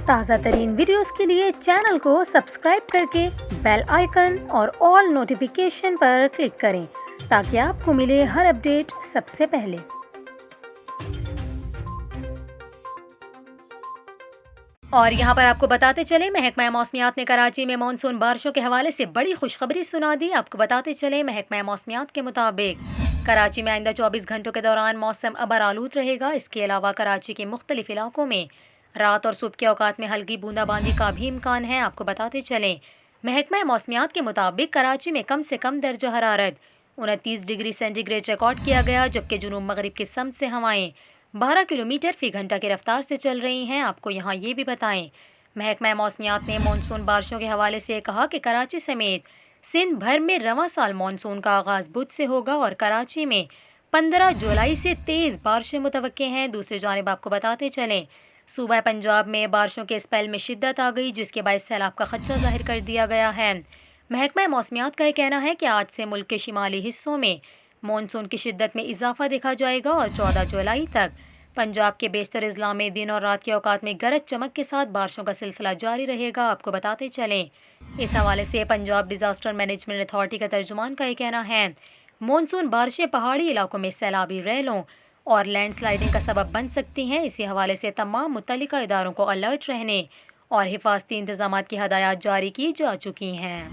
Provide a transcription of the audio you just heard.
تازہ ترین ویڈیوز کے لیے چینل کو سبسکرائب کر کے بیل آئیکن اور آل نوٹیفیکیشن پر کلک کریں تاکہ آپ کو ملے ہر اپڈیٹ سب سے پہلے۔ اور یہاں پر آپ کو بتاتے چلیں، محکمہ موسمیات نے کراچی میں مانسون بارشوں کے حوالے سے بڑی خوشخبری سنا دی۔ آپ کو بتاتے چلیں، محکمہ موسمیات کے مطابق کراچی میں آئندہ 24 گھنٹوں کے دوران موسم ابر آلود رہے گا۔ اس کے علاوہ کراچی کے مختلف علاقوں میں رات اور صبح کے اوقات میں ہلکی بوندا باندی کا بھی امکان ہے۔ آپ کو بتاتے چلیں، محکمہ موسمیات کے مطابق کراچی میں کم سے کم درجہ حرارت 29 ڈگری سینٹی گریڈ ریکارڈ کیا گیا، جبکہ جنوب مغرب کی سمت سے ہوائیں 12 کلومیٹر فی گھنٹہ کی رفتار سے چل رہی ہیں۔ آپ کو یہاں یہ بھی بتائیں، محکمہ موسمیات نے مانسون بارشوں کے حوالے سے کہا کہ کراچی سمیت سندھ بھر میں رواں سال مانسون کا آغاز بدھ سے ہوگا اور کراچی میں 15 جولائی سے تیز بارشیں متوقع ہیں۔ دوسری جانب آپ کو بتاتے چلیں، صوبہ پنجاب میں بارشوں کے اسپیل میں شدت آ گئی، جس کے باعث سیلاب کا خدشہ ظاہر کر دیا گیا ہے۔ محکمہ موسمیات کا یہ کہنا ہے کہ آج سے ملک کے شمالی حصوں میں مانسون کی شدت میں اضافہ دیکھا جائے گا اور 14 جولائی تک پنجاب کے بیشتر اضلاع میں دن اور رات کے اوقات میں گرج چمک کے ساتھ بارشوں کا سلسلہ جاری رہے گا۔ آپ کو بتاتے چلیں، اس حوالے سے پنجاب ڈیزاسٹر مینجمنٹ اتھارٹی کا ترجمان کا یہ کہنا ہے، مانسون بارشیں پہاڑی علاقوں میں سیلابی ریلوں اور لینڈ سلائڈنگ کا سبب بن سکتی ہیں۔ اسی حوالے سے تمام متعلقہ اداروں کو الرٹ رہنے اور حفاظتی انتظامات کی ہدایات جاری کی جا چکی ہیں۔